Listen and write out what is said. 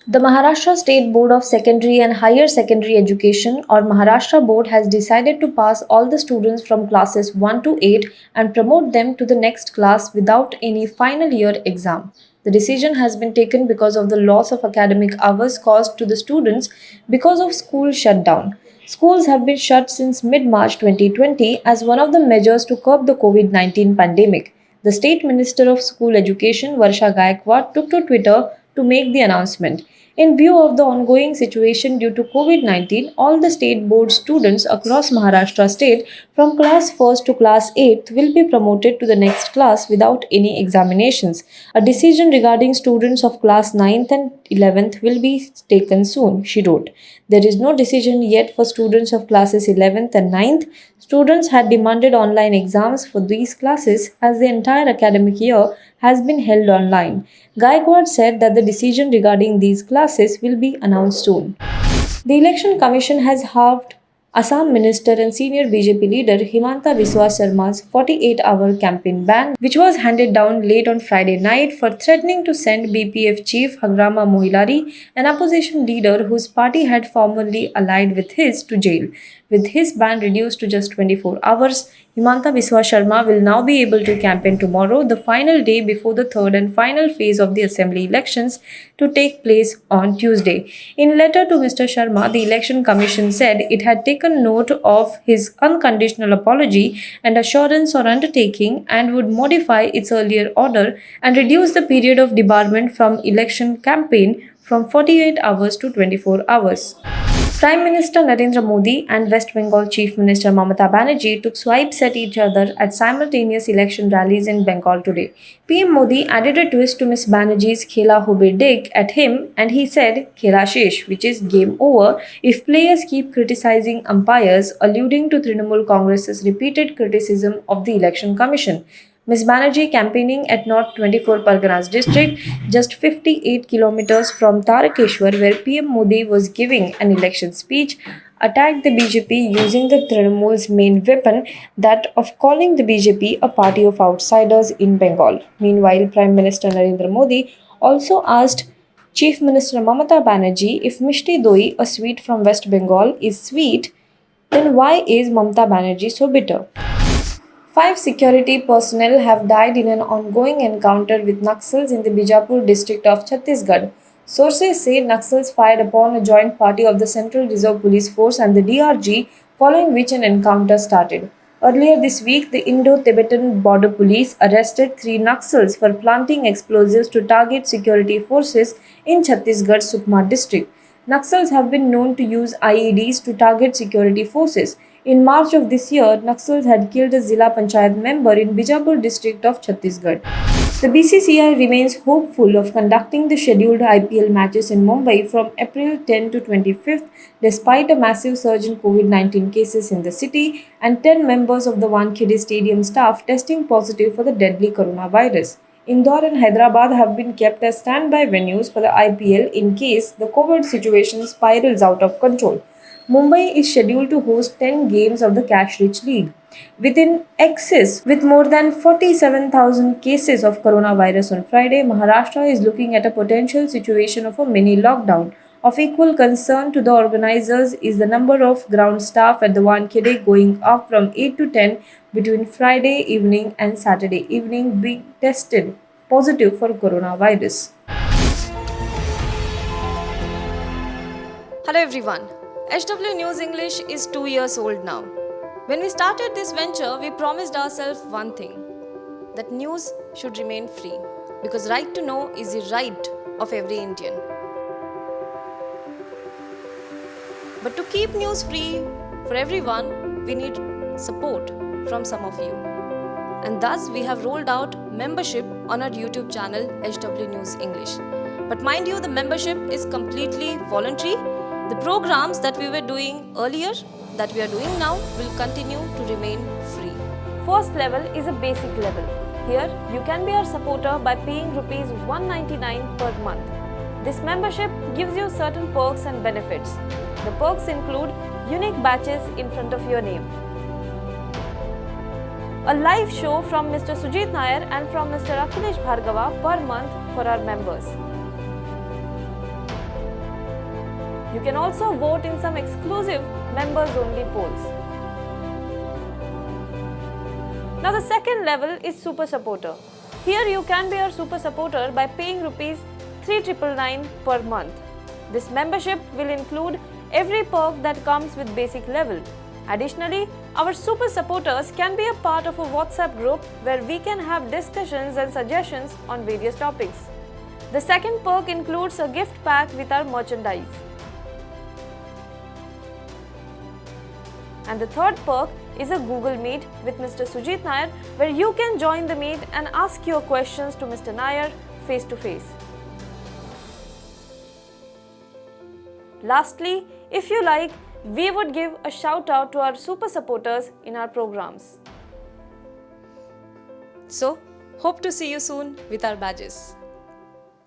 The Maharashtra State Board of Secondary and Higher Secondary Education or Maharashtra Board has decided to pass all the students from classes 1 to 8 and promote them to the next class without any final year exam. The decision has been taken because of the loss of academic hours caused to the students because of school shutdown. Schools have been shut since mid March 2020 as one of the measures to curb the COVID 19 pandemic. The State Minister of School Education, Varsha Gaikwad, took to Twitter to make the announcement. In view of the ongoing situation due to COVID 19, all the state board students across Maharashtra state from class 1st to class 8th will be promoted to the next class without any examinations. A decision regarding students of class 9th and 11th will be taken soon, she wrote. There is no decision yet for students of classes 11th and 9th. Students had demanded online exams for these classes as the entire academic year has been held online. Gaikwad said that the decision regarding these classes will be announced soon. The Election Commission has halved Assam Minister and senior BJP leader Himanta Biswa Sarma's 48-hour campaign ban, which was handed down late on Friday night for threatening to send BPF chief Hangrama Mohilari, an opposition leader whose party had formerly allied with his, to jail. With his ban reduced to just 24 hours, Himanta Biswa Sharma will now be able to campaign tomorrow, the final day before the third and final phase of the assembly elections to take place on Tuesday. In a letter to Mr. Sharma, the Election Commission said it had taken note of his unconditional apology and assurance or undertaking and would modify its earlier order and reduce the period of debarment from election campaign from 48 hours to 24 hours. Prime Minister Narendra Modi and West Bengal Chief Minister Mamata Banerjee took swipes at each other at simultaneous election rallies in Bengal today. PM Modi added a twist to Ms. Banerjee's Khela Hobe dig at him and he said Khela Shesh, which is game over if players keep criticizing umpires, alluding to Trinamool Congress's repeated criticism of the Election Commission. Ms. Banerjee, campaigning at North 24 Parganas district, just 58 kilometers from Tarakeshwar, where PM Modi was giving an election speech, attacked the BJP using the Trinamool's main weapon, that of calling the BJP a party of outsiders in Bengal. Meanwhile, Prime Minister Narendra Modi also asked Chief Minister Mamata Banerjee if Mishti Doi, a sweet from West Bengal, is sweet, then why is Mamata Banerjee so bitter? Five security personnel have died in an ongoing encounter with Naxals in the Bijapur district of Chhattisgarh. Sources say Naxals fired upon a joint party of the Central Reserve Police Force and the DRG, following which an encounter started. Earlier this week, the Indo-Tibetan Border Police arrested three Naxals for planting explosives to target security forces in Chhattisgarh's Sukma district. Naxals have been known to use IEDs to target security forces. In March of this year, Naxals had killed a Zilla Panchayat member in Bijapur district of Chhattisgarh. The BCCI remains hopeful of conducting the scheduled IPL matches in Mumbai from April 10 to 25th, despite a massive surge in COVID 19 cases in the city and 10 members of the Wankhede Stadium staff testing positive for the deadly coronavirus. Indore and Hyderabad have been kept as standby venues for the IPL in case the COVID situation spirals out of control. Mumbai is scheduled to host 10 games of the Cash Rich League. Within excess, with more than 47,000 cases of coronavirus on Friday, Maharashtra is looking at a potential situation of a mini lockdown. Of equal concern to the organizers is the number of ground staff at the Wankhede going up from 8 to 10 between Friday evening and Saturday evening being tested positive for coronavirus. Hello everyone. HW News English is 2 years old now. When we started this venture, we promised ourselves one thing, that news should remain free, because right to know is the right of every Indian. But to keep news free for everyone, we need support from some of you. And thus we have rolled out membership on our YouTube channel HW News English. But mind you, the membership is completely voluntary. The programs that we were doing earlier, that we are doing now, will continue to remain free. First level is a basic level. Here, you can be our supporter by paying Rs 199 per month. This membership gives you certain perks and benefits. The perks include unique badges in front of your name, a live show from Mr. Sujit Nair and from Mr. Akhilesh Bhargava per month for our members, You can also vote in some exclusive members-only polls. Now the second level is Super Supporter. Here you can be our Super Supporter by paying Rs 3,999 per month. This membership will include every perk that comes with basic level. Additionally, our Super Supporters can be a part of a WhatsApp group where we can have discussions and suggestions on various topics. The second perk includes a gift pack with our merchandise. And the third perk is a Google Meet with Mr. Sujit Nair, where you can join the meet and ask your questions to Mr. Nair face to face. Lastly, if you like, we would give a shout out to our super supporters in our programs. So, hope to see you soon with our badges.